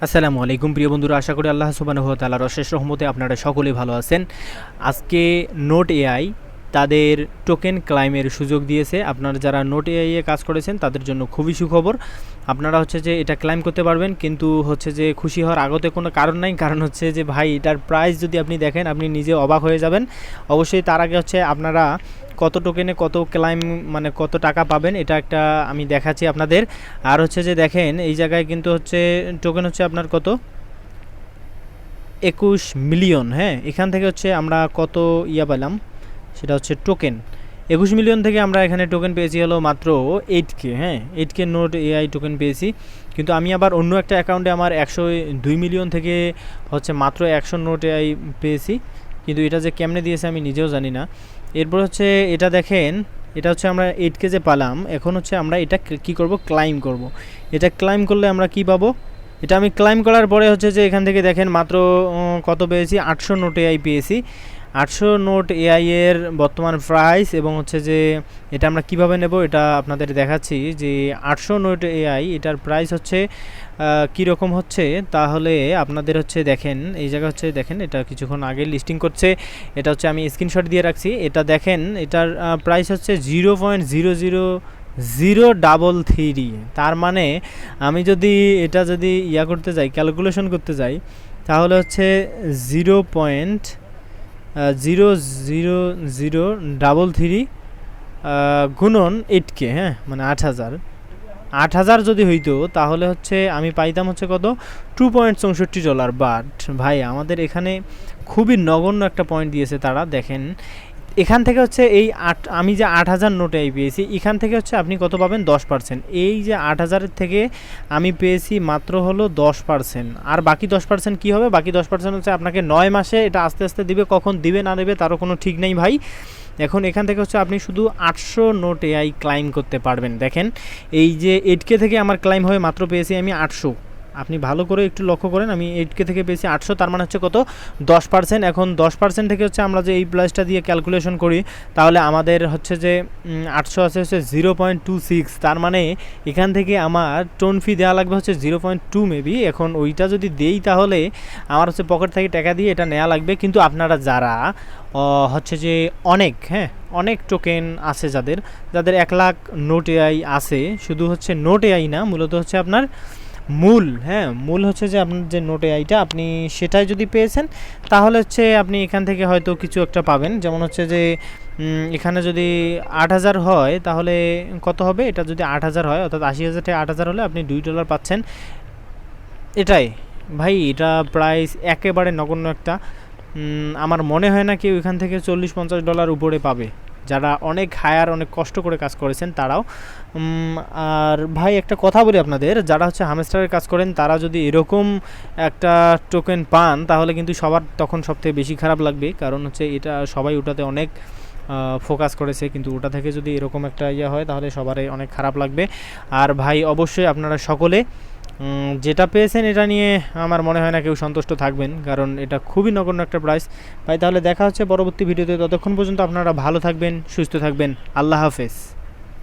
আসসালামু আলাইকুম প্রিয় বন্ধুরা, আশা করি আল্লাহ সুবহানাহু ওয়া তাআলার অশেষ রহমতে আপনারা সকলেই ভালো আছেন। আজকে নোট এআই তাদের টোকেন ক্লাইমের সুযোগ দিয়েছে। আপনারা যারা নোট এআই এ কাজ করেছেন তাদের জন্য খুবই সুখবর। আপনারা হচ্ছে যে এটা ক্লাইম করতে পারবেন, কিন্তু হচ্ছে যে খুশি হওয়ার আগতে কোনো কারণ নাই। কারণ হচ্ছে যে ভাই, এটার প্রাইস যদি আপনি দেখেন আপনি নিজে অবাক হয়ে যাবেন। অবশ্যই তার আগে হচ্ছে আপনারা কত টোকেনে কত ক্লাইম, মানে কত টাকা পাবেন, এটা একটা আমি দেখাচ্ছি আপনাদের। আর হচ্ছে যে দেখেন এই জায়গায় কিন্তু হচ্ছে টোকেন হচ্ছে আপনার কত 21 মিলিয়ন। হ্যাঁ, এখান থেকে হচ্ছে আমরা কত পেলাম, সেটা হচ্ছে টোকেন 21 মিলিয়ন থেকে আমরা এখানে টোকেন পেয়েছি হলো মাত্র 8K। হ্যাঁ, 8K নোট এআই টোকেন পেয়েছি। কিন্তু আমি আবার অন্য একটা অ্যাকাউন্টে আমার 102 মিলিয়ন থেকে হচ্ছে মাত্র 100 নোট এআই পেয়েছি। কিন্তু এটা যে কেমনে দিয়েছে আমি নিজেও জানি না। এরপর হচ্ছে এটা দেখেন, এটা হচ্ছে আমরা 8K যে পেলাম, এখন হচ্ছে আমরা এটা কি করব, ক্লাইম করব। এটা ক্লাইম করলে আমরা কি পাবো, এটা আমি ক্লাইম করার পরে হচ্ছে যে এখান থেকে দেখেন মাত্র কত পেয়েছি, 800 নোট এআই পেয়েছি। 800 নোট এআই এর বর্তমান প্রাইস, এবং হচ্ছে যে এটা আমরা কিভাবে নেব এটা আপনাদের দেখাচ্ছি। যে 800 নোট এআই এটার প্রাইস হচ্ছে কীরকম হচ্ছে, তাহলে আপনাদের হচ্ছে দেখেন এই জায়গা হচ্ছে দেখেন, এটা কিছুক্ষণ আগে লিস্টিং করছে। এটা হচ্ছে আমি স্ক্রিনশট দিয়ে রাখছি। এটা দেখেন, এটার প্রাইস হচ্ছে 0.00033। তার মানে আমি যদি এটা যদি করতে যাই, ক্যালকুলেশন করতে যাই, তাহলে হচ্ছে 0.00033 গুণন 8K। হ্যাঁ, মানে 8,000 যদি হইতো তাহলে হচ্ছে আমি পাইতাম হচ্ছে কত, $2.64। বাট ভাই, আমাদের এখানে খুবই নগণ্য একটা পয়েন্ট দিয়েছে তারা। দেখেন এখান থেকে হচ্ছে এই আমি যে 8,000 নোটে পেয়েছি, এখান থেকে হচ্ছে আপনি কত পাবেন, 10%। এই যে 8,000 থেকে আমি পেয়েছি মাত্র হলো 10%। আর বাকি 10% কী হবে, বাকি 10% হচ্ছে আপনাকে 9 মাসে এটা আস্তে আস্তে দিবে। কখন দিবে না দেবে তারও কোনো ঠিক নেই ভাই। এখন এখান থেকে হচ্ছে আপনি শুধু 800 নোট এআই ক্লাইম করতে পারবেন। দেখেন এই যে 8K থেকে আমার ক্লাইম হয়ে মাত্র পেয়েছি আমি 800। আপনি ভালো করে একটু লক্ষ্য করেন, আমি 8K থেকে পেয়েছি 800, তার মানে হচ্ছে কত, 10%। এখন 10% থেকে হচ্ছে আমরা যে এই প্রাইসটা দিয়ে ক্যালকুলেশন করি, তাহলে আমাদের হচ্ছে যে 800 আছে হচ্ছে 0.26। তার মানে এখান থেকে আমার টোন ফি দেওয়া লাগবে হচ্ছে 0.2 মেবি। এখন ওইটা যদি দেই তাহলে আমার হচ্ছে পকেট থেকে টাকা দিয়ে এটা নেওয়া লাগবে। কিন্তু আপনারা যারা হচ্ছে যে অনেক টোকেন আছে, যাদের 1 লাখ নোট এআই আছে, শুধু হচ্ছে নোট এআই না, মূলত হচ্ছে আপনার মূল হচ্ছে যে আপনার যে নোট এআইটা আপনি সেটাই যদি পেয়েছেন, তাহলে হচ্ছে আপনি এখান থেকে হয়তো কিছু একটা পাবেন। যেমন হচ্ছে যে এখানে যদি 8,000 হয় তাহলে কত হবে, এটা যদি 8,000 হয় অর্থাৎ 80,000 থেকে 8,000 হলে আপনি $2 পাচ্ছেন। এটাই ভাই, এটা প্রাইস একেবারে নগণ্য একটা। আমার মনে হয় না কেউ এখান থেকে $40-50 উপরে পাবে, যারা অনেক অনেক কষ্ট করে কাজ করেছেন তারাও। আর ভাই একটা কথা বলি আপনাদের, যারা হচ্ছে হামস্টারের কাজ করেন তারা যদি এরকম একটা টোকেন পান, তাহলে কিন্তু সবার তখন সবথেকে বেশি খারাপ লাগবে। কারণ হচ্ছে এটা সবাই ওটাতে অনেক ফোকাস করেছে, কিন্তু ওটা থেকে যদি এরকম একটা হয় তাহলে সবারই অনেক খারাপ লাগবে। আর ভাই অবশ্যই আপনারা সকলে যেটা পেয়েছেন এটা নিয়ে আমার মনে হয় না কেউ সন্তুষ্ট থাকবেন, কারণ এটা খুবই নগণ্য একটা প্রাইস। ভাই তাহলে দেখা হচ্ছে পরবর্তী ভিডিওতে, ততক্ষণ পর্যন্ত আপনারা ভালো থাকবেন, সুস্থ থাকবেন। আল্লাহ হাফেজ।